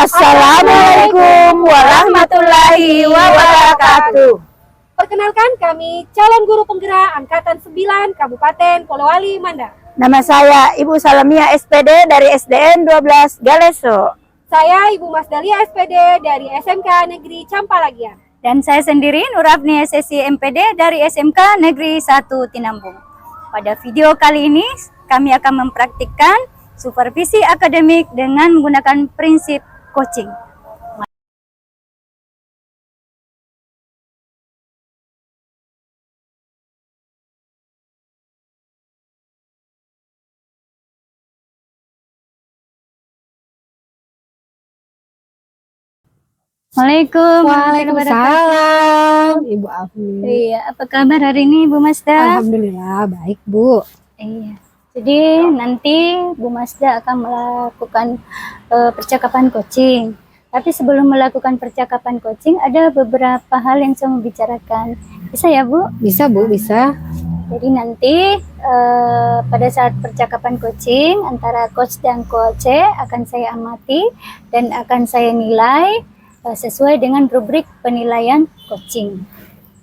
Assalamualaikum warahmatullahi wabarakatuh. Perkenalkan, kami calon guru penggerak Angkatan 9 Kabupaten Polowali, Mandar. Nama saya Ibu Salamia SPD dari SDN 12 Galeso. Saya Ibu Masdalia SPD dari SMK Negeri Campalagian. Dan saya sendiri Nurabni SSI MPD dari SMK Negeri 1 Tinambung. Pada video kali ini kami akan mempraktikkan supervisi akademik dengan menggunakan prinsip coaching. Waalaikumsalam, Ibu Afni. Iya, apa kabar hari ini Bu Masda? Alhamdulillah baik, Bu. Iya. Jadi nanti Bu Masda akan melakukan percakapan coaching. Tapi sebelum melakukan percakapan coaching ada beberapa hal yang saya mau bicarakan. Bisa ya Bu? Bisa, Bu, bisa. Jadi nanti pada saat percakapan coaching antara coach dan coach akan saya amati dan akan saya nilai sesuai dengan rubrik penilaian coaching.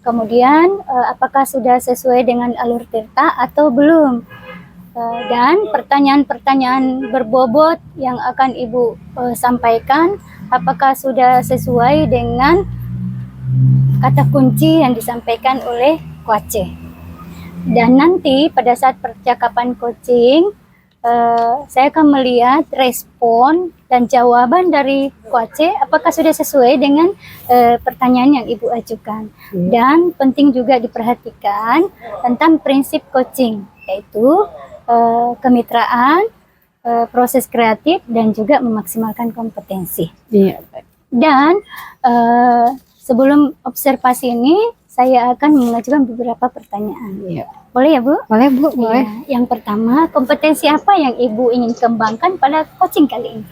Kemudian apakah sudah sesuai dengan alur tirta atau belum? Dan pertanyaan-pertanyaan berbobot yang akan Ibu sampaikan, apakah sudah sesuai dengan kata kunci yang disampaikan oleh coach. Dan nanti pada saat percakapan coaching, saya akan melihat respon dan jawaban dari coach apakah sudah sesuai dengan pertanyaan yang Ibu ajukan. Dan penting juga diperhatikan tentang prinsip coaching, yaitu kemitraan, proses kreatif, dan juga memaksimalkan kompetensi. Iya. Dan sebelum observasi ini, saya akan mengajukan beberapa pertanyaan. Iya. Boleh ya Bu? Boleh, Bu, boleh. Ya, yang pertama, kompetensi apa yang Ibu ingin kembangkan pada coaching kali ini?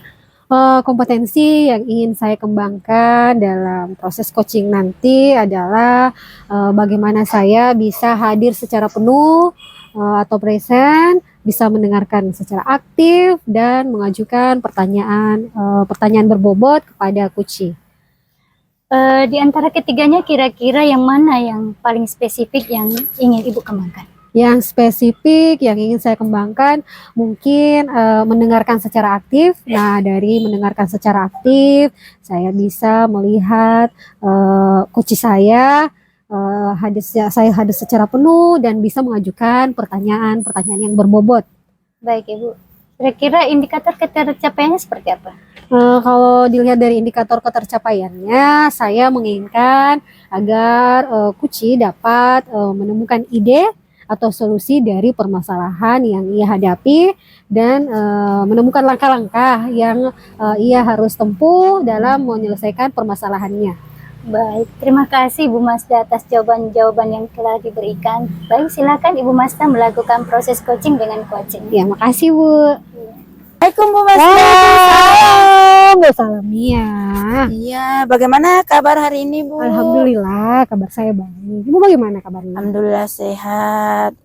Kompetensi yang ingin saya kembangkan dalam proses coaching nanti adalah bagaimana saya bisa hadir secara penuh atau present, bisa mendengarkan secara aktif dan mengajukan pertanyaan berbobot kepada coach. Di antara ketiganya kira-kira yang mana yang paling spesifik yang ingin Ibu kembangkan? Yang spesifik yang ingin saya kembangkan mungkin mendengarkan secara aktif. Nah, dari mendengarkan secara aktif saya bisa melihat coach saya hadir secara penuh dan bisa mengajukan pertanyaan yang berbobot. Baik Ibu, kira-kira indikator ketercapaiannya seperti apa? Kalau dilihat dari indikator ketercapaiannya, saya menginginkan agar coach dapat menemukan ide atau solusi dari permasalahan yang ia hadapi dan menemukan langkah-langkah yang ia harus tempuh dalam menyelesaikan permasalahannya. Baik, terima kasih Ibu Masda atas jawaban-jawaban yang telah diberikan. Baik, silakan Ibu Masda melakukan proses coaching dengan coaching. Ya, makasih Bu. Assalamualaikum Bu Masda. Bu Salamia. Iya, bagaimana kabar hari ini Bu? Alhamdulillah, kabar saya baik. Ibu bagaimana kabarnya? Alhamdulillah sehat.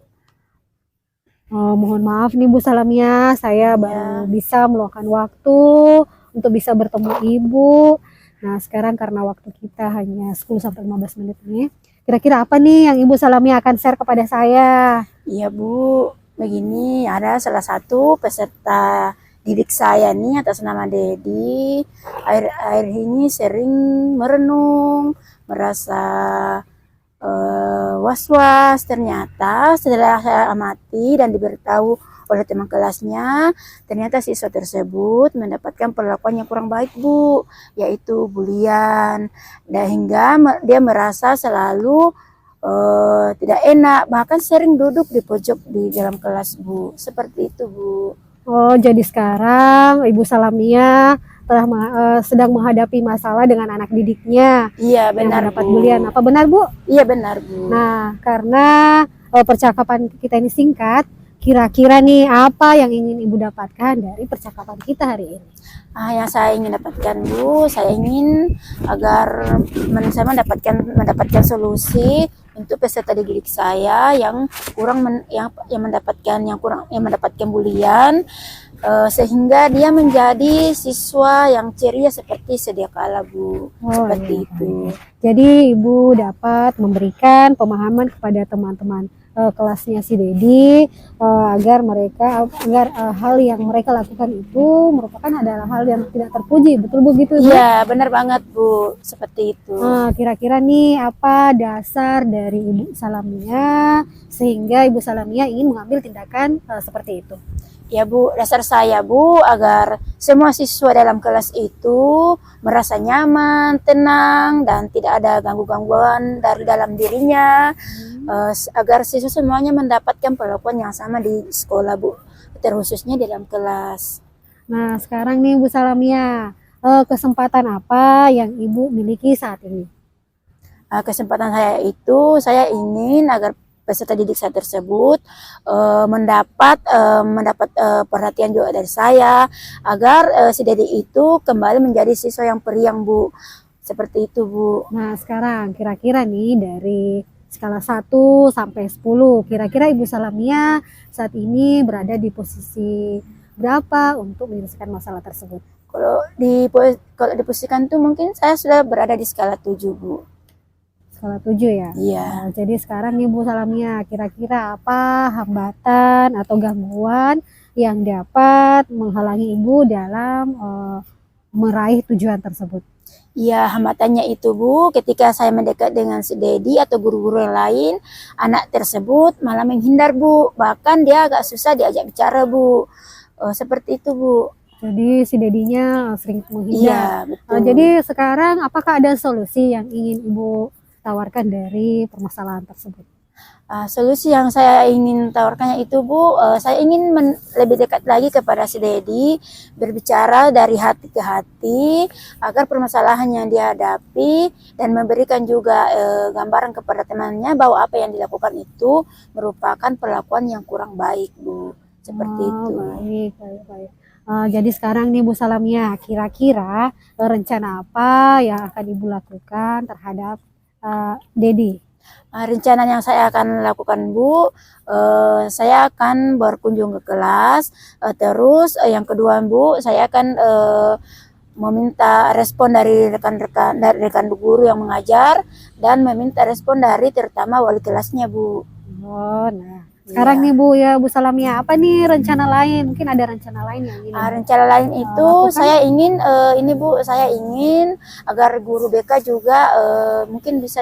Mohon maaf nih Bu Salamia, saya baru bisa meluangkan waktu untuk bisa bertemu Ibu. Nah, sekarang karena waktu kita hanya 10-15 menit nih, kira-kira apa nih yang Ibu Salamia akan share kepada saya? Iya Bu, begini, ada salah satu peserta didik saya nih atas nama Dedi. Akhir ini sering merenung, merasa was-was. Ternyata setelah saya amati dan diberitahu oleh teman kelasnya, ternyata siswa tersebut mendapatkan perlakuan yang kurang baik Bu, yaitu bulian, dan hingga dia merasa selalu tidak enak, bahkan sering duduk di pojok di dalam kelas Bu. Seperti itu Bu. Oh, jadi sekarang Ibu Salamia telah sedang menghadapi masalah dengan anak didiknya. Iya benar mendapat Bu. bulian. Apa benar Bu? Iya benar Bu. Nah, karena percakapan kita ini singkat, kira-kira nih apa yang ingin Ibu dapatkan dari percakapan kita hari ini? Yang saya ingin dapatkan Bu, saya ingin agar saya mendapatkan solusi untuk peserta didik saya yang kurang yang mendapatkan bulian. sehingga dia menjadi siswa yang ceria seperti sedia kala Bu. Seperti iya. itu. Jadi Ibu dapat memberikan pemahaman kepada teman-teman kelasnya si Dedi agar hal yang mereka lakukan itu merupakan adalah hal yang tidak terpuji, betul begitu Bu? Iya, benar banget Bu, seperti itu. Kira-kira nih apa dasar dari Ibu Salamia sehingga Ibu Salamia ingin mengambil tindakan seperti itu? Ya Bu, dasar saya Bu agar semua siswa dalam kelas itu merasa nyaman, tenang, dan tidak ada gangguan dari dalam dirinya, agar siswa semuanya mendapatkan perlakuan yang sama di sekolah Bu, terkhususnya di dalam kelas. Nah, sekarang nih Bu Salamia, kesempatan apa yang Ibu miliki saat ini? Kesempatan saya itu, saya ingin agar peserta didik saya tersebut mendapat perhatian juga dari saya, agar si Dedi itu kembali menjadi siswa yang periang Bu, seperti itu Bu. Nah, sekarang kira-kira nih dari skala 1 sampai 10, kira-kira Ibu Salamia saat ini berada di posisi berapa untuk menyelesaikan masalah tersebut? Kalau diposisikan tuh mungkin saya sudah berada di skala 7 Bu. Skala 7 ya? Iya. Nah, jadi sekarang nih Bu Salamia, kira-kira apa hambatan atau gangguan yang dapat menghalangi Ibu dalam meraih tujuan tersebut? Iya, hambatannya itu Bu, ketika saya mendekat dengan si Dedi atau guru-guru yang lain, anak tersebut malah menghindar Bu, bahkan dia agak susah diajak bicara Bu, seperti itu Bu. Jadi si Dedinya sering menghindar. Iya, betul. Jadi sekarang apakah ada solusi yang ingin Ibu tawarkan dari permasalahan tersebut? Solusi yang saya ingin tawarkannya itu Bu, saya ingin lebih dekat lagi kepada si Dedi, berbicara dari hati ke hati agar permasalahan yang dihadapi dan memberikan juga gambaran kepada temannya bahwa apa yang dilakukan itu merupakan perlakuan yang kurang baik Bu, seperti itu. Baik. Jadi sekarang nih Bu Salamia, kira-kira rencana apa yang akan Ibu lakukan terhadap Dedi? Rencana yang saya akan lakukan Bu, saya akan berkunjung ke kelas, terus yang kedua Bu, saya akan meminta respon dari rekan guru yang mengajar dan meminta respon dari terutama wali kelasnya Bu. Nah sekarang nih Bu ya Bu Salamia, apa nih rencana lain? Mungkin ada rencana lain yang ingin rencana lain itu saya ingin ini Bu, saya ingin agar guru BK juga mungkin bisa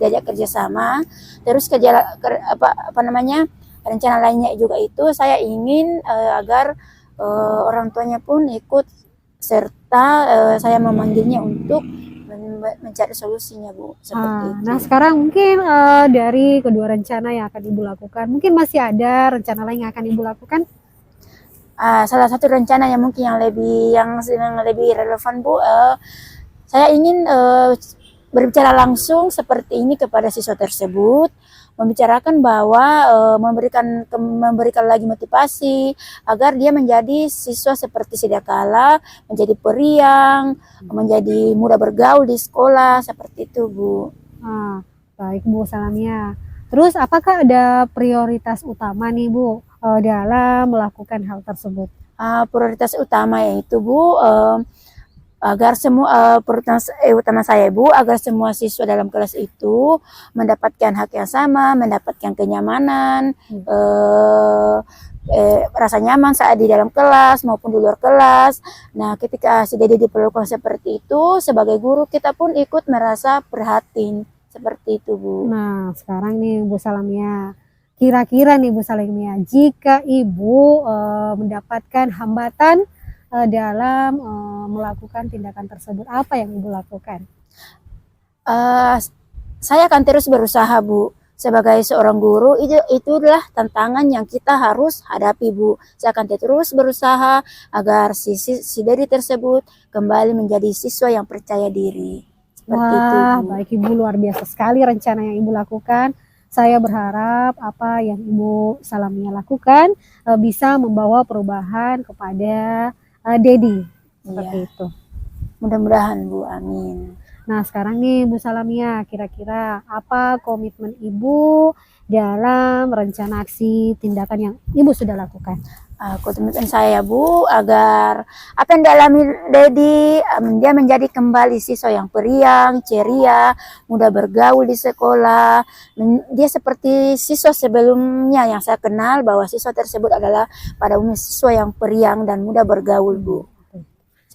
diajak kerjasama. Terus rencana lainnya juga itu saya ingin agar orang tuanya pun ikut serta saya memanggilnya untuk mencari solusinya Bu, seperti itu. Nah sekarang mungkin dari kedua rencana yang akan Ibu lakukan, mungkin masih ada rencana lain yang akan Ibu lakukan? Salah satu rencana yang mungkin yang lebih relevan Bu, saya ingin berbicara langsung seperti ini kepada siswa tersebut, membicarakan bahwa memberikan lagi motivasi agar dia menjadi siswa seperti sedia kala, menjadi periang, menjadi mudah bergaul di sekolah, seperti itu Bu. Baik Bu Salamia. Terus apakah ada prioritas utama nih Bu dalam melakukan hal tersebut? Prioritas utama yaitu Bu, agar semua utama saya Bu, agar semua siswa dalam kelas itu mendapatkan hak yang sama, mendapatkan kenyamanan, rasa nyaman saat di dalam kelas maupun di luar kelas. Nah, ketika si Dedi diperlakukan seperti itu, sebagai guru kita pun ikut merasa prihatin, seperti itu Bu. Nah, sekarang nih Bu Salamia, kira-kira nih Bu Salamia, jika Ibu mendapatkan hambatan dalam melakukan tindakan tersebut, apa yang Ibu lakukan? Saya akan terus berusaha Bu. Sebagai seorang guru, itu adalah tantangan yang kita harus hadapi Bu. Saya akan terus berusaha agar si Dedi tersebut kembali menjadi siswa yang percaya diri. Seperti itu Bu. Baik Ibu, luar biasa sekali rencana yang Ibu lakukan. Saya berharap apa yang Ibu Salamia lakukan bisa membawa perubahan kepada Dedi, seperti itu. Mudah-mudahan Bu, amin. Nah, sekarang nih Bu Salamia, kira-kira apa komitmen Ibu dalam rencana aksi tindakan yang Ibu sudah lakukan? Komitmen saya Bu agar apa yang dialami Dedi dia menjadi kembali siswa yang periang, ceria, mudah bergaul di sekolah. Dia seperti siswa sebelumnya yang saya kenal, bahwa siswa tersebut adalah pada umumnya siswa yang periang dan mudah bergaul Bu.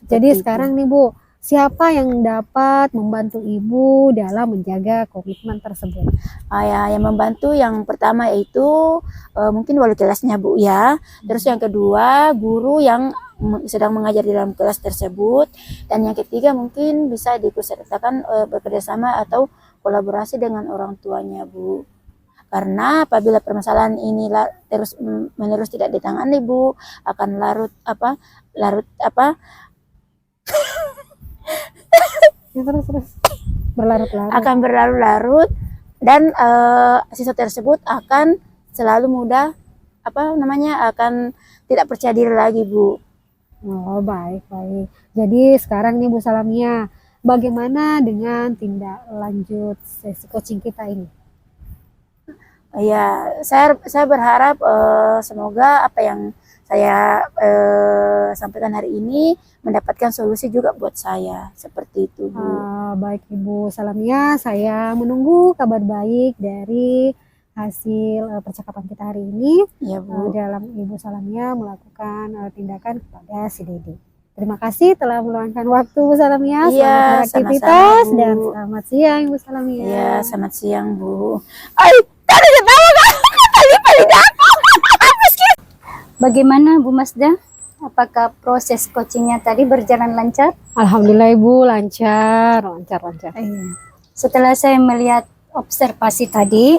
Jadi Seperti sekarang itu. nih Bu, siapa yang dapat membantu Ibu dalam menjaga komitmen tersebut? Yang membantu yang pertama yaitu mungkin wali kelasnya Bu ya. Terus yang kedua guru yang sedang mengajar di dalam kelas tersebut, dan yang ketiga mungkin bisa diikutsertakan bekerjasama atau kolaborasi dengan orang tuanya Bu. Karena apabila permasalahan ini terus menerus tidak ditangani Bu, akan Ya, terus berlarut-larut. akan berlarut-larut, dan siswa tersebut akan selalu mudah akan tidak percaya diri lagi Bu. Oh, baik. Jadi sekarang nih Bu Salamia, bagaimana dengan tindak lanjut sesi coaching kita ini? Ya, saya berharap semoga apa yang saya sampaikan hari ini mendapatkan solusi juga buat saya, seperti itu Bu. Baik Ibu Salamia, saya menunggu kabar baik dari hasil percakapan kita hari ini Ya Bu. dalam Ibu Salamia melakukan tindakan kepada si Dedi. Terima kasih telah meluangkan waktu Bu Salamia. Iya, Selamat beraktivitas sama-sama, Bu. dan selamat siang Ibu Salamia. Ya, selamat siang Bu. Ay, tadi ketawa kan? Tadi paling aku. Bagaimana Bu Masda? Apakah proses coachingnya tadi berjalan lancar? Alhamdulillah Ibu, lancar. Setelah saya melihat observasi tadi,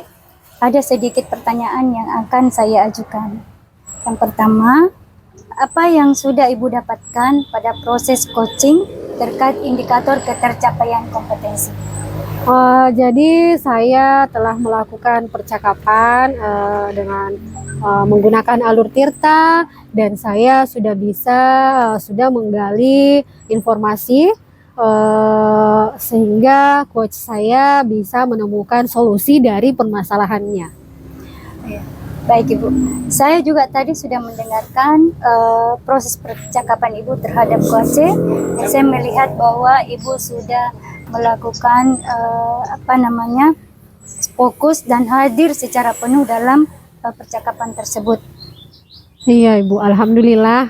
ada sedikit pertanyaan yang akan saya ajukan. Yang pertama, apa yang sudah Ibu dapatkan pada proses coaching terkait indikator ketercapaian kompetensi? Jadi saya telah melakukan percakapan dengan menggunakan alur Tirta, dan saya sudah menggali informasi sehingga coach saya bisa menemukan solusi dari permasalahannya. Baik Ibu, saya juga tadi sudah mendengarkan proses percakapan Ibu terhadap coach. Saya melihat bahwa Ibu sudah melakukan fokus dan hadir secara penuh dalam percakapan tersebut. Iya Ibu, alhamdulillah.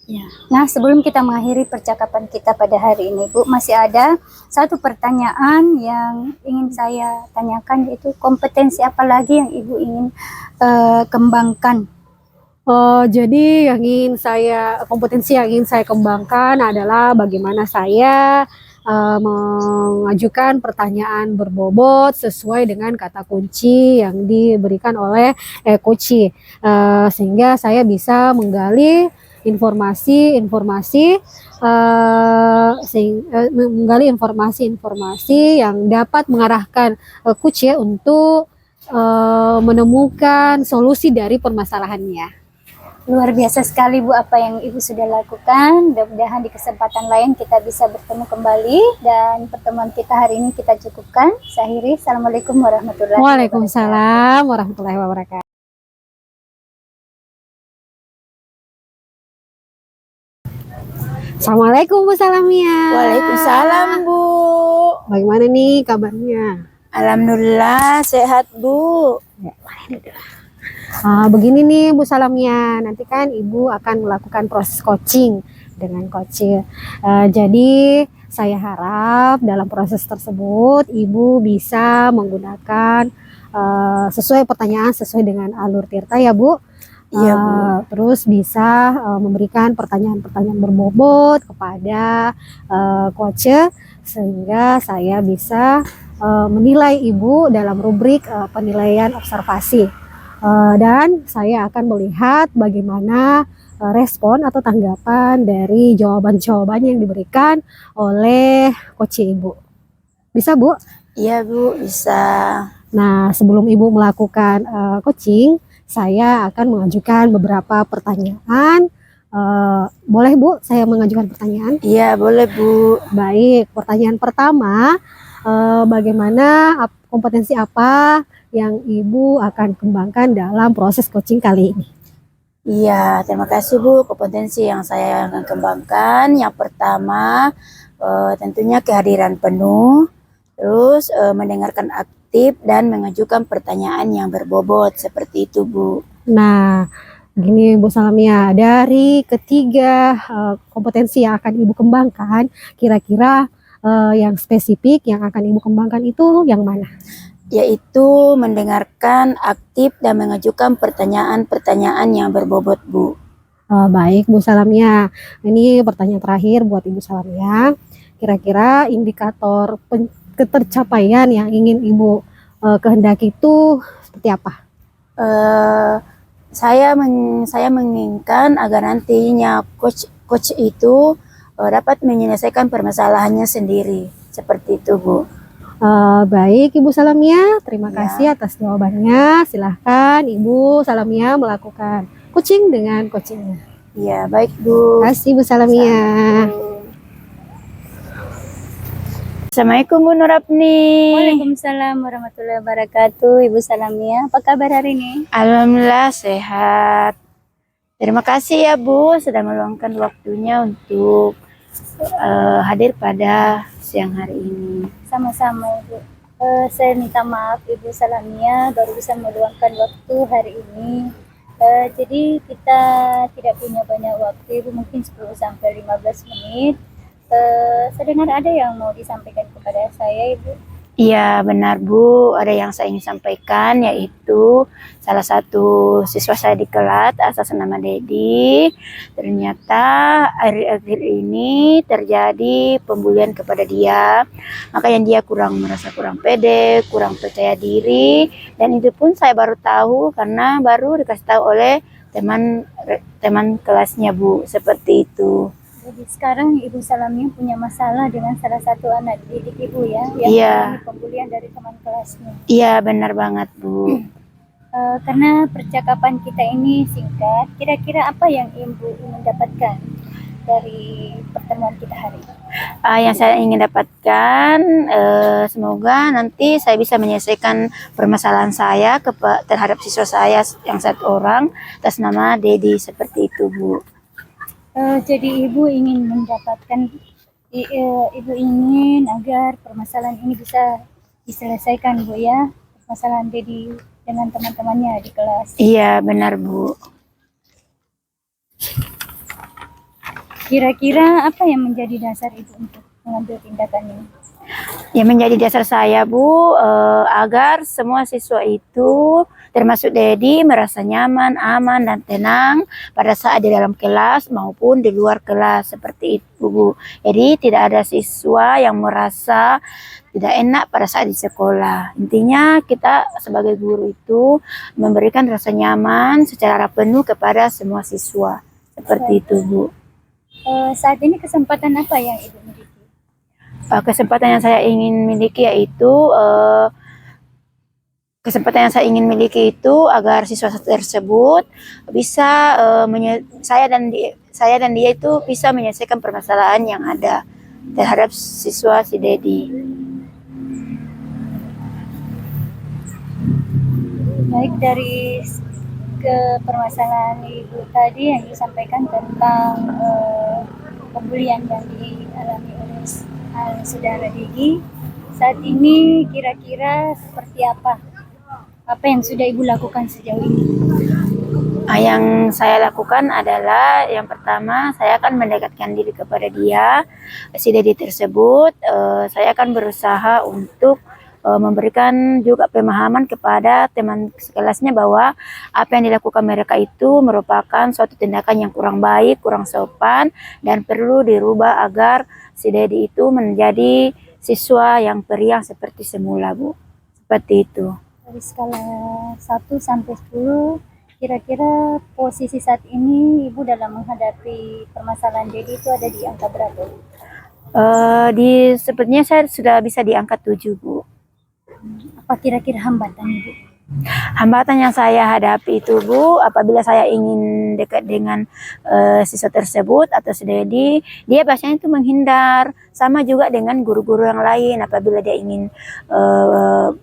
Ya. Nah, sebelum kita mengakhiri percakapan kita pada hari ini, Bu, masih ada satu pertanyaan yang ingin saya tanyakan, yaitu kompetensi apa lagi yang Ibu ingin kembangkan? Jadi kompetensi yang ingin saya kembangkan adalah bagaimana saya mengajukan pertanyaan berbobot sesuai dengan kata kunci yang diberikan oleh coach, sehingga saya bisa menggali informasi yang dapat mengarahkan coach untuk menemukan solusi dari permasalahannya. Luar biasa sekali Bu apa yang Ibu sudah lakukan. Mudah-mudahan di kesempatan lain kita bisa bertemu kembali, dan pertemuan kita hari ini kita cukupkan. Saya akhiri. Assalamualaikum warahmatullahi wabarakatuh. Waalaikumsalam warahmatullahi wabarakatuh. Assalamualaikum Bu Salamia. Waalaikumsalam Bu. Bagaimana nih kabarnya? Alhamdulillah sehat Bu. Begini nih Bu Salamia, nanti kan Ibu akan melakukan proses coaching dengan coach. Jadi saya harap dalam proses tersebut Ibu bisa menggunakan sesuai pertanyaan sesuai dengan alur Tirta ya Bu. Iya Bu. Terus bisa memberikan pertanyaan-pertanyaan berbobot kepada coach, sehingga saya bisa menilai Ibu dalam rubrik penilaian observasi. Dan saya akan melihat bagaimana respon atau tanggapan dari jawaban-jawaban yang diberikan oleh coach Ibu. Bisa Bu? Iya Bu, bisa. Nah, sebelum Ibu melakukan coaching, saya akan mengajukan beberapa pertanyaan Boleh Bu, saya mengajukan pertanyaan? Iya, boleh Bu. Baik, pertanyaan pertama, bagaimana kompetensi apa yang Ibu akan kembangkan dalam proses coaching kali ini? Iya, terima kasih Bu. Kompetensi yang saya akan kembangkan, yang pertama tentunya kehadiran penuh, terus mendengarkan aktif dan mengajukan pertanyaan yang berbobot, seperti itu Bu. Nah, gini Bu Salamia, dari ketiga kompetensi yang akan Ibu kembangkan, kira-kira yang spesifik yang akan Ibu kembangkan itu yang mana? Yaitu mendengarkan aktif dan mengajukan pertanyaan-pertanyaan yang berbobot Bu. Baik Bu Salamia, ini pertanyaan terakhir buat Ibu Salamia. Kira-kira indikator ketercapaian yang ingin Ibu kehendaki itu seperti apa? Eh, saya menginginkan agar nantinya coach itu dapat menyelesaikan permasalahannya sendiri, seperti itu Bu. Baik Ibu Salamia, terima Ya. kasih atas jawabannya. Silahkan Ibu Salamia melakukan coaching dengan coachingnya. Iya, baik Bu. Terima kasih Bu Salamia. Assalamualaikum Bu Nurapni. Waalaikumsalam warahmatullahi wabarakatuh. Ibu Salamia, apa kabar hari ini? Alhamdulillah sehat. Terima kasih ya Bu sudah meluangkan waktunya untuk hadir pada siang hari ini. Sama-sama Ibu. Saya minta maaf Ibu Salamia baru bisa meluangkan waktu hari ini. Jadi kita tidak punya banyak waktu Ibu, mungkin 10 sampai 15 menit. Saya dengar ada yang mau disampaikan kepada saya Ibu. Iya benar Bu, ada yang saya ingin sampaikan yaitu salah satu siswa saya di kelas atas nama Dedi. Ternyata akhir-akhir ini terjadi pembulian kepada dia. Makanya dia merasa kurang pede, kurang percaya diri, dan itu pun saya baru tahu karena baru dikasih tahu oleh teman kelasnya Bu, seperti itu. Jadi sekarang Ibu Salamia punya masalah dengan salah satu anak didik Ibu ya, yang Iya. mengalami pembulian dari teman kelasnya. Iya benar banget Bu. Karena percakapan kita ini singkat, kira-kira apa yang Ibu ingin dapatkan dari pertemuan kita hari ini? Yang saya ingin dapatkan, semoga nanti saya bisa menyelesaikan permasalahan saya terhadap siswa saya yang satu orang atas nama Dedi, seperti itu Bu. Jadi Ibu ingin mendapatkan, Ibu ingin agar permasalahan ini bisa diselesaikan Bu ya, permasalahan Dedi dengan teman-temannya di kelas. Iya benar Bu. Kira-kira apa yang menjadi dasar Ibu untuk mengambil tindakan ini? Yang menjadi dasar saya Bu, agar semua siswa itu termasuk Dedi merasa nyaman, aman, dan tenang pada saat di dalam kelas maupun di luar kelas, seperti itu Bu. Jadi tidak ada siswa yang merasa tidak enak pada saat di sekolah. Intinya kita sebagai guru itu memberikan rasa nyaman secara penuh kepada semua siswa, seperti itu Bu. Saat ini kesempatan apa yang Ibu miliki? Kesempatan yang saya ingin miliki yaitu agar siswa tersebut bisa saya dan dia itu bisa menyelesaikan permasalahan yang ada terhadap siswa si Dedi. Baik, dari ke permasalahan Ibu tadi yang disampaikan tentang pembulian yang dialami oleh saudara Dedi, saat ini kira-kira seperti apa? Apa yang sudah Ibu lakukan sejauh ini? Yang saya lakukan adalah yang pertama saya akan mendekatkan diri kepada dia, si Dedi tersebut. Saya akan berusaha untuk memberikan juga pemahaman kepada teman sekelasnya bahwa apa yang dilakukan mereka itu merupakan suatu tindakan yang kurang baik, kurang sopan, dan perlu dirubah agar si Dedi itu menjadi siswa yang periang seperti semula Bu. Seperti itu. Dari skala 1 sampai 10, kira-kira posisi saat ini Ibu dalam menghadapi permasalahan Dedi itu ada di angka berapa? Sepertinya saya sudah bisa di angka 7 Bu. Apa kira-kira hambatan Ibu? Hambatan yang saya hadapi itu Bu, apabila saya ingin dekat dengan siswa tersebut atau si Dedi, dia biasanya itu menghindar. Sama juga dengan guru-guru yang lain, apabila dia ingin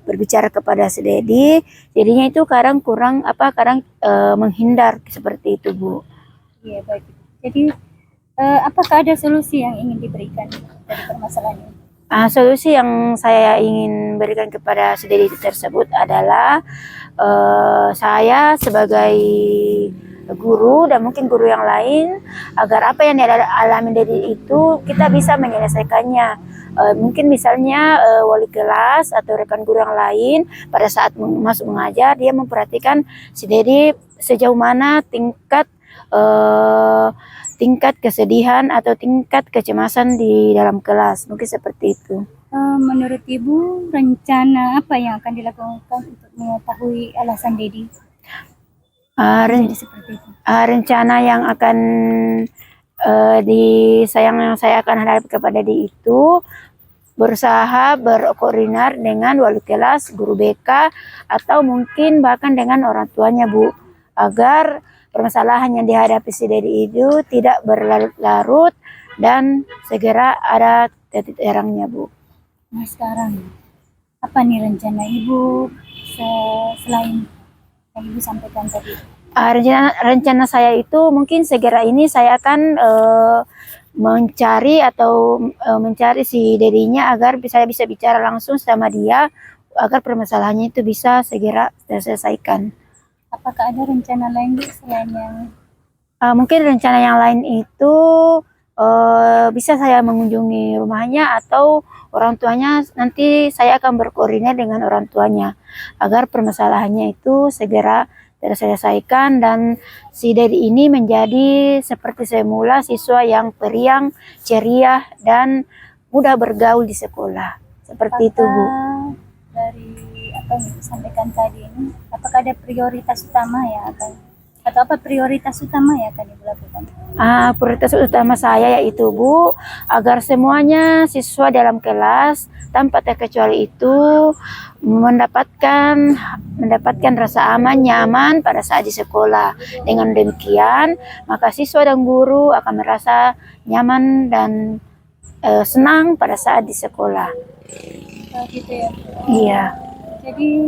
berbicara kepada si Dedi, jadinya itu kadang menghindar seperti itu Bu. Iya, baik. Jadi apakah ada solusi yang ingin diberikan dari permasalahan ini? Solusi yang saya ingin berikan kepada si Dedi tersebut adalah saya sebagai guru dan mungkin guru yang lain, agar apa yang dialami Dedi itu kita bisa menyelesaikannya. Mungkin misalnya wali kelas atau rekan guru yang lain pada saat masuk mengajar, dia memperhatikan si Dedi sejauh mana tingkat kesedihan atau tingkat kecemasan di dalam kelas, mungkin seperti itu. Menurut Ibu, rencana apa yang akan dilakukan untuk mengetahui alasan Dedi jadi seperti itu? Rencana yang akan saya akan hadapi kepada Dedi itu berusaha berkoordinar dengan wali kelas, guru BK, atau mungkin bahkan dengan orang tuanya Bu, agar permasalahan yang dihadapi si Dedi itu tidak berlarut-larut dan segera ada titik terangnya Bu. Nah sekarang, apa nih rencana Ibu selain yang Ibu sampaikan tadi? Rencana saya itu mungkin segera ini saya akan mencari si Dedinya agar saya bisa bicara langsung sama dia, agar permasalahannya itu bisa segera terselesaikan. Apakah ada rencana lain selain yang mungkin rencana yang lain itu bisa saya mengunjungi rumahnya atau orang tuanya. Nanti saya akan berkoordinat dengan orang tuanya agar permasalahannya itu segera terselesaikan dan si Dedi ini menjadi seperti semula siswa yang periang, ceria, dan mudah bergaul di sekolah. Seperti itu Bu. Dari apa yang disampaikan tadi ini, apakah ada prioritas utama prioritas utama yang akan Ibu lakukan? Prioritas utama saya yaitu Bu, agar semuanya siswa dalam kelas tanpa terkecuali itu mendapatkan rasa aman, nyaman pada saat di sekolah. Dengan demikian, maka siswa dan guru akan merasa nyaman dan senang pada saat di sekolah. Gitu ya. Iya. Jadi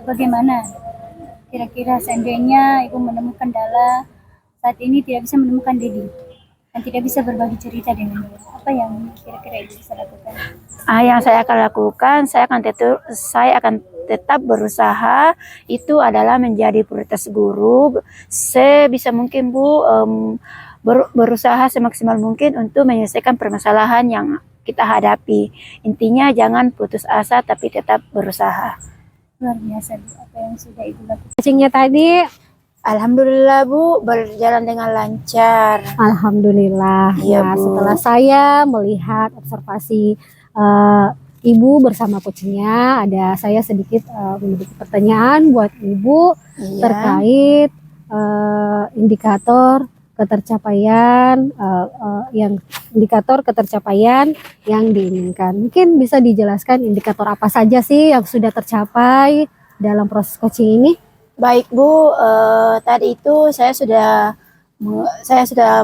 bagaimana kira-kira seandainya Ibu menemukan kendala saat ini tidak bisa menemukan Dedi dan tidak bisa berbagi cerita dengan dia, apa yang kira-kira Ibu bisa lakukan? Yang saya akan lakukan, saya akan tetap berusaha, itu adalah menjadi prioritas guru. Sebisa mungkin Bu, berusaha semaksimal mungkin untuk menyelesaikan permasalahan yang kita hadapi. Intinya jangan putus asa tapi tetap berusaha. Luar biasa Bu, apa yang sudah Ibu lakukan. Coachingnya tadi, alhamdulillah Bu, berjalan dengan lancar. alhamdulillah. Iya, Nah, Bu. setelah saya melihat observasi Ibu bersama coachingnya, saya sedikit memiliki pertanyaan buat Ibu Iya. terkait indikator ketercapaian indikator ketercapaian yang diinginkan. Mungkin bisa dijelaskan indikator apa saja sih yang sudah tercapai dalam proses coaching ini? Baik Bu, tadi itu saya sudah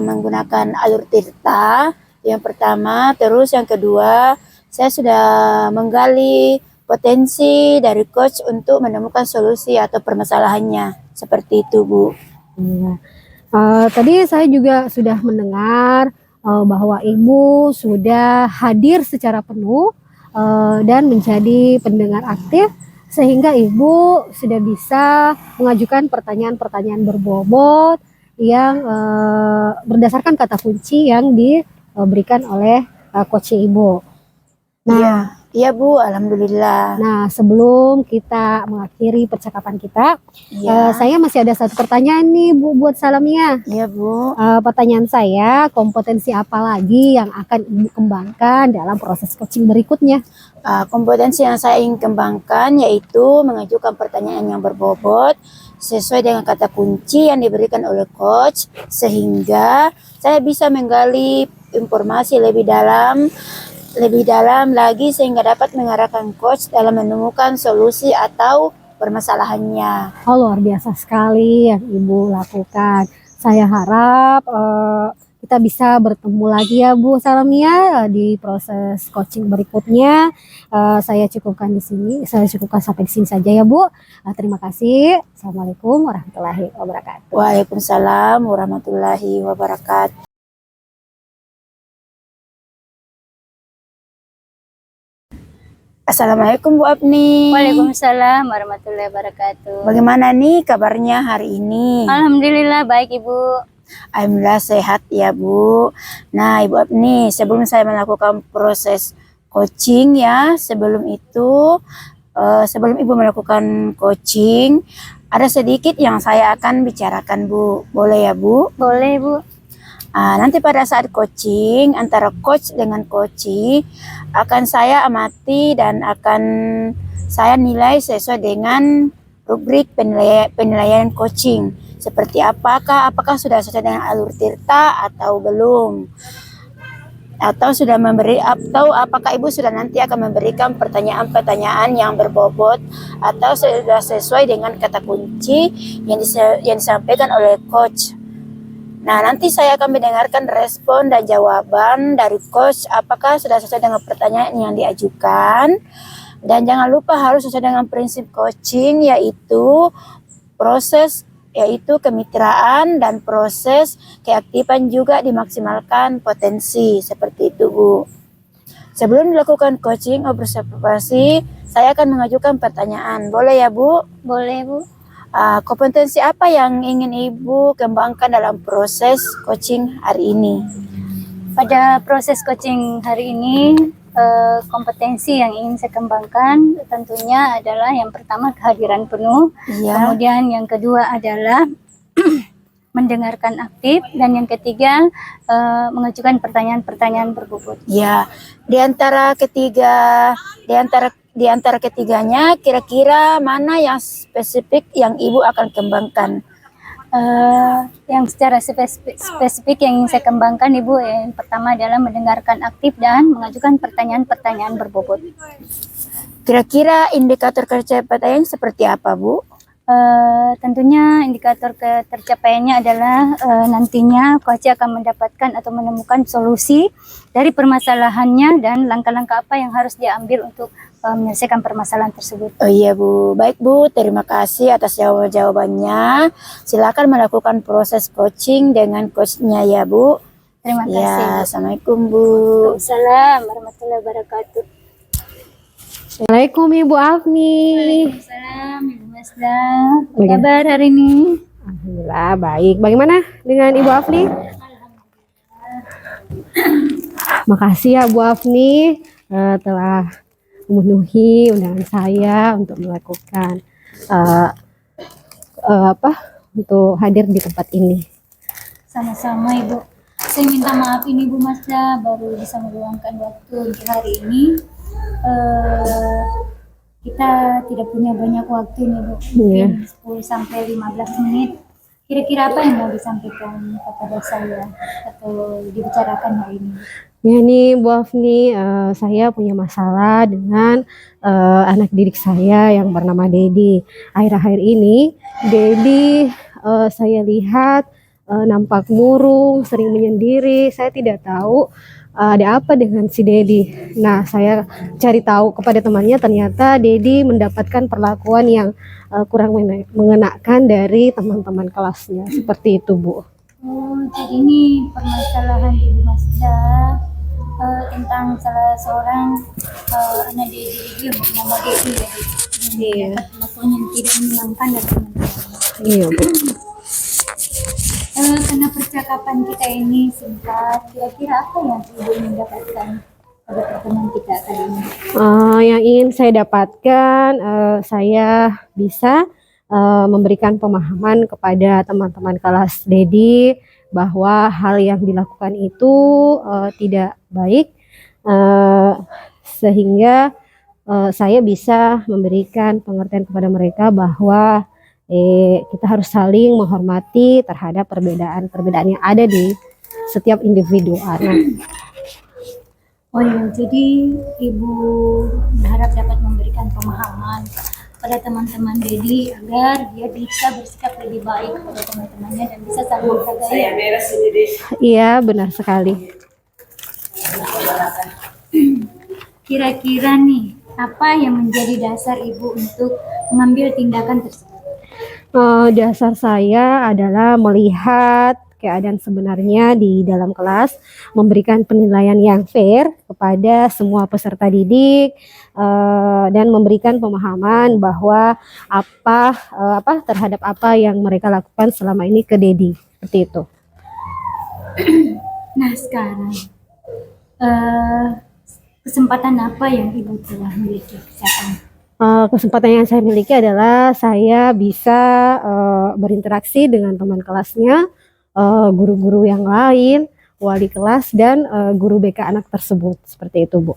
menggunakan alur Tirta yang pertama, terus yang kedua saya sudah menggali potensi dari coach untuk menemukan solusi atau permasalahannya, seperti itu Bu. Iya. Tadi saya juga sudah mendengar bahwa Ibu sudah hadir secara penuh dan menjadi pendengar aktif, sehingga Ibu sudah bisa mengajukan pertanyaan-pertanyaan berbobot yang berdasarkan kata kunci yang diberikan oleh coach Ibu. Nah, Iya Bu, alhamdulillah. Nah, sebelum kita mengakhiri percakapan kita, Iya. saya masih ada satu pertanyaan nih Bu buat Salamia. Iya Bu. Pertanyaan saya, kompetensi apa lagi yang akan Ibu kembangkan dalam proses coaching berikutnya? Kompetensi yang saya ingin kembangkan yaitu mengajukan pertanyaan yang berbobot sesuai dengan kata kunci yang diberikan oleh coach, sehingga saya bisa menggali informasi lebih dalam lagi sehingga dapat mengarahkan coach dalam menemukan solusi atau permasalahannya. Oh, luar biasa sekali yang Ibu lakukan. Saya harap kita bisa bertemu lagi ya Bu Salamia di proses coaching berikutnya. Saya cukupkan di sini. Saya cukupkan sampai di sini saja ya Bu. Terima kasih. Assalamualaikum warahmatullahi wabarakatuh. Waalaikumsalam warahmatullahi wabarakatuh. Assalamualaikum Bu Apni. Waalaikumsalam warahmatullahi wabarakatuh. Bagaimana nih kabarnya hari ini? Alhamdulillah baik Ibu. Alhamdulillah sehat ya Bu. Nah Ibu Apni, sebelum saya melakukan proses coaching ya, sebelum Ibu melakukan coaching, ada sedikit yang saya akan bicarakan Bu. Boleh ya Bu? Boleh Bu. Nanti pada saat coaching, antara coach dengan coaching, akan saya amati dan akan saya nilai sesuai dengan rubrik penilaian coaching. Seperti apakah sudah sesuai dengan alur tirta atau belum? Atau apakah Ibu sudah nanti akan memberikan pertanyaan-pertanyaan yang berbobot atau sudah sesuai dengan kata kunci yang disampaikan oleh coach. Nah, nanti saya akan mendengarkan respon dan jawaban dari coach apakah sudah sesuai dengan pertanyaan yang diajukan. Dan jangan lupa harus sesuai dengan prinsip coaching, yaitu kemitraan dan proses keaktifan juga dimaksimalkan potensi. Seperti itu Bu. Sebelum dilakukan coaching observasi, saya akan mengajukan pertanyaan. Boleh ya Bu? Boleh Bu. Kompetensi apa yang ingin Ibu kembangkan dalam proses coaching hari ini? Pada proses coaching hari ini, kompetensi yang ingin saya kembangkan tentunya adalah yang pertama kehadiran penuh, Iya. kemudian yang kedua adalah mendengarkan aktif, dan yang ketiga mengajukan pertanyaan-pertanyaan berbobot. Ya, di antara ketiganya, kira-kira mana yang spesifik yang Ibu akan kembangkan? Yang secara spesifik yang ingin saya kembangkan Ibu, yang pertama adalah mendengarkan aktif dan mengajukan pertanyaan-pertanyaan berbobot. Kira-kira indikator ketercapaian seperti apa Bu? Tentunya indikator ketercapaiannya adalah nantinya coach akan mendapatkan atau menemukan solusi dari permasalahannya dan langkah-langkah apa yang harus diambil untuk menyelesaikan permasalahan tersebut. Oh iya Bu, baik Bu, terima kasih atas jawabannya. Silakan melakukan proses coaching dengan coachnya ya Bu. Terima kasih. Ya, Assalamualaikum Bu. Waalaikumsalam warahmatullahi wabarakatuh. Assalamualaikum Ibu Afni. Waalaikumsalam Ibu Masda. Apa kabar hari ini? Alhamdulillah baik. Bagaimana dengan Ibu Afni? Makasih ya Bu Afni telah memenuhi undangan saya untuk melakukan untuk hadir di tempat ini. Sama-sama Ibu. Saya minta maaf ini Bu Masda baru bisa meluangkan waktu di hari ini. Kita tidak punya banyak waktu nih Bu. Mungkin 10 sampai 15 menit. Kira-kira apa yang mau disampaikan kepada saya atau dibicarakan hari ini? Ya nih Bu Afni, saya punya masalah dengan anak didik saya yang bernama Dedi. Akhir-akhir ini Dedi saya lihat nampak murung, sering menyendiri. Saya tidak tahu ada apa dengan si Dedi. Nah, saya cari tahu kepada temannya, ternyata Dedi mendapatkan perlakuan yang kurang mengenakan dari teman-teman kelasnya. Seperti itu Bu. Oh, jadi ini permasalahan Ibu Masda tentang salah seorang anak Dedi yang bernama Dedi ya. Iya. Perlakuan yang tidak menyenangkan dari teman-teman. Iya Bu. Karena percakapan kita ini singkat, kira-kira apa yang Ibu ingin dapatkan pada pertemuan kita kali ini? Yang ingin saya dapatkan, saya bisa memberikan pemahaman kepada teman-teman kelas Dedi bahwa hal yang dilakukan itu tidak baik, sehingga saya bisa memberikan pengertian kepada mereka bahwa kita harus saling menghormati terhadap perbedaan-perbedaan yang ada di setiap individu anak. Oh ya, jadi Ibu berharap dapat memberikan pemahaman pada teman-teman Dedi agar dia bisa bersikap lebih baik kepada teman-temannya dan bisa saling menghargai. Iya, benar sekali. Kira-kira nih, apa yang menjadi dasar Ibu untuk mengambil tindakan tersebut? Dasar saya adalah melihat keadaan sebenarnya di dalam kelas, memberikan penilaian yang fair kepada semua peserta didik, dan memberikan pemahaman bahwa apa terhadap apa yang mereka lakukan selama ini ke Dedi, seperti itu. Nah sekarang, kesempatan apa yang Ibu telah miliki sekarang? Kesempatan yang saya miliki adalah saya bisa berinteraksi dengan teman kelasnya, guru-guru yang lain, wali kelas, dan guru BK anak tersebut. Seperti itu, Bu.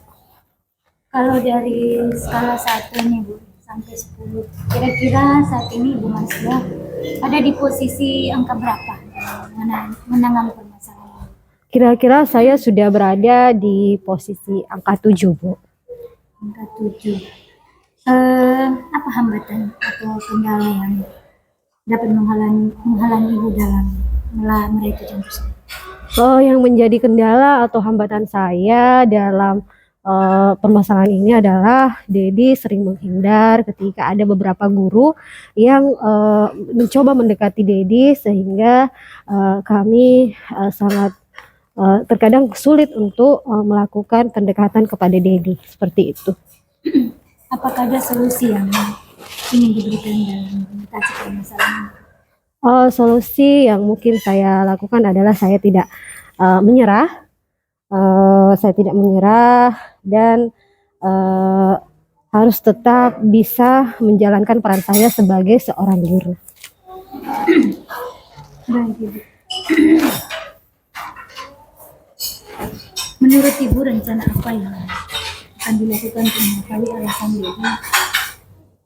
Kalau dari skala 1 nih Bu, sampai 10, kira-kira saat ini Ibu Masya ada di posisi angka berapa menangani permasalahan? Kira-kira saya sudah berada di posisi angka 7, Bu. Angka 7. Apa hambatan atau kendala yang dapat menghalangi Ibu dalam meraih tujuan tersebut? Yang menjadi kendala atau hambatan saya dalam permasalahan ini adalah Dedi sering menghindar ketika ada beberapa guru yang mencoba mendekati Dedi, sehingga kami sangat terkadang sulit untuk melakukan pendekatan kepada Dedi, seperti itu. Apakah ada solusi yang ingin diberikan dalam mengatasi permasalahan? Solusi yang mungkin saya lakukan adalah saya tidak menyerah, dan harus tetap bisa menjalankan peran saya sebagai seorang guru. Baik, Ibu. Menurut Ibu, rencana apa yang akan dilakukan untuk mengetahui alasan Dedi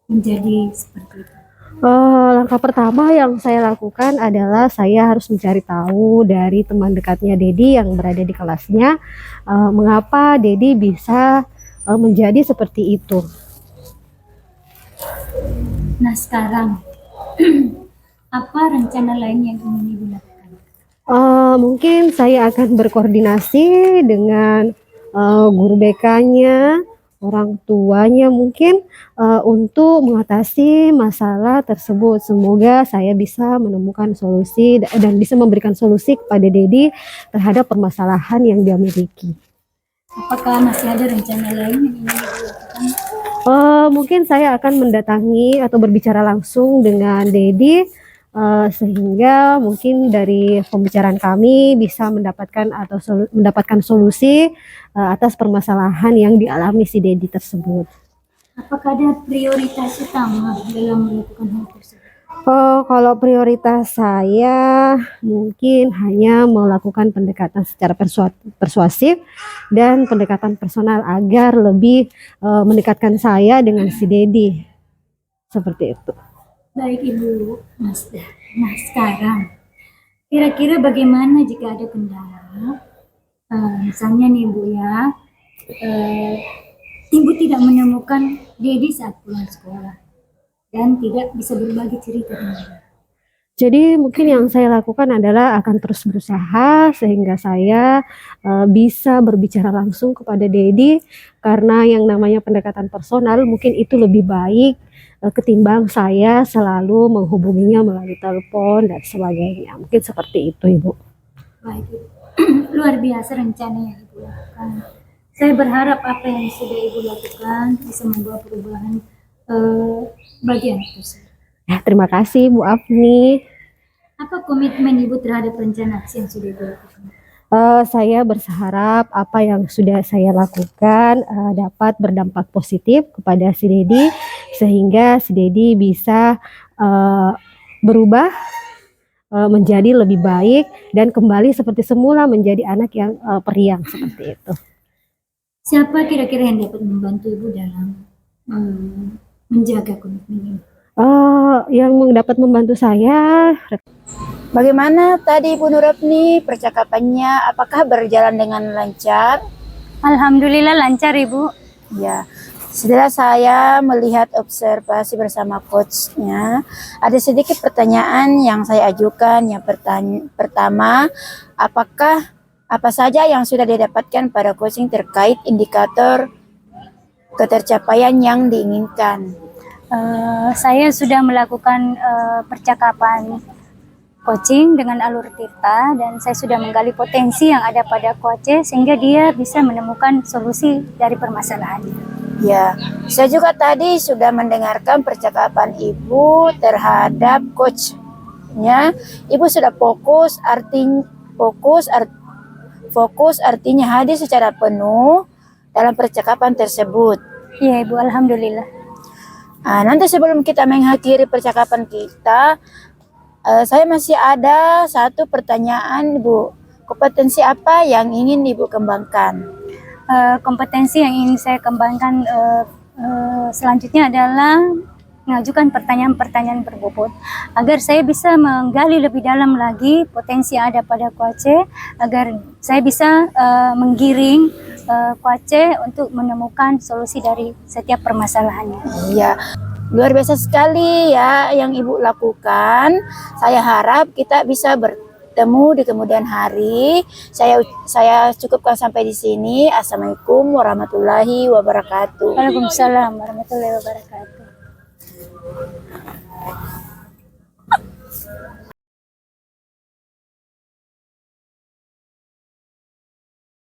menjadi seperti itu? Langkah pertama yang saya lakukan adalah saya harus mencari tahu dari teman dekatnya Dedi yang berada di kelasnya, mengapa Dedi bisa menjadi seperti itu. Nah sekarang, apa rencana lain yang ingin Ibu lakukan? Mungkin saya akan berkoordinasi dengan guru BK-nya, orang tuanya mungkin, untuk mengatasi masalah tersebut. Semoga saya bisa menemukan solusi dan bisa memberikan solusi kepada Dedi terhadap permasalahan yang dia miliki. Apakah masih ada rencana lain yang ingin Ibu lakukan? Mungkin saya akan mendatangi atau berbicara langsung dengan Dedi, sehingga mungkin dari pembicaraan kami bisa mendapatkan solusi atas permasalahan yang dialami si Dedi tersebut. Apakah ada prioritas utama dalam melakukan hal tersebut? Kalau prioritas saya mungkin hanya melakukan pendekatan secara persuasif dan pendekatan personal agar lebih mendekatkan saya dengan si Dedi, seperti itu. Baik Ibu Masda. Nah sekarang, kira-kira bagaimana jika ada kendala? Misalnya nih Ibu ya, Ibu tidak menemukan Dedi saat pulang sekolah dan tidak bisa berbagi cerita dengan dia. Jadi mungkin yang saya lakukan adalah akan terus berusaha sehingga saya bisa berbicara langsung kepada Dedi, karena yang namanya pendekatan personal mungkin itu lebih baik ketimbang saya selalu menghubunginya melalui telepon dan sebagainya. Mungkin seperti itu, Ibu. Baik Ibu. Luar biasa rencana yang Ibu lakukan. Saya berharap apa yang sudah Ibu lakukan bisa membawa perubahan bagi anak tersebut. Ya, terima kasih Bu Afni. Apa komitmen Ibu terhadap rencana aksi yang sudah Ibu lakukan? Saya berharap apa yang sudah saya lakukan dapat berdampak positif kepada si Dedi, sehingga si Dedi bisa berubah menjadi lebih baik dan kembali seperti semula menjadi anak yang periang, seperti itu. Siapa kira-kira yang dapat membantu Ibu dalam menjaga komitmen ini? Yang dapat membantu saya. Bagaimana tadi Bu Nurapni percakapannya? Apakah berjalan dengan lancar? Alhamdulillah lancar Ibu. Ya, Setelah saya melihat observasi bersama coachnya, ada sedikit pertanyaan yang saya ajukan. Yang pertama, apa saja yang sudah didapatkan pada coaching terkait indikator ketercapaian yang diinginkan? Saya sudah melakukan percakapan coaching dengan Alur Tirta dan saya sudah menggali potensi yang ada pada coach sehingga dia bisa menemukan solusi dari permasalahannya. Ya, saya juga tadi sudah mendengarkan percakapan Ibu terhadap coachnya. Ibu sudah fokus artinya hadir secara penuh dalam percakapan tersebut. Iya Ibu, alhamdulillah. Nanti sebelum kita mengakhiri percakapan kita, saya masih ada satu pertanyaan, Ibu. Kompetensi apa yang ingin Ibu kembangkan? Kompetensi yang ingin saya kembangkan selanjutnya adalah mengajukan pertanyaan-pertanyaan berbobot agar saya bisa menggali lebih dalam lagi potensi yang ada pada coach agar saya bisa menggiring coach untuk menemukan solusi dari setiap permasalahannya. Iya, luar biasa sekali ya yang Ibu lakukan. Saya harap kita bisa bertemu di kemudian hari. Saya cukupkan sampai di sini. Assalamualaikum warahmatullahi wabarakatuh. Waalaikumsalam warahmatullahi wabarakatuh.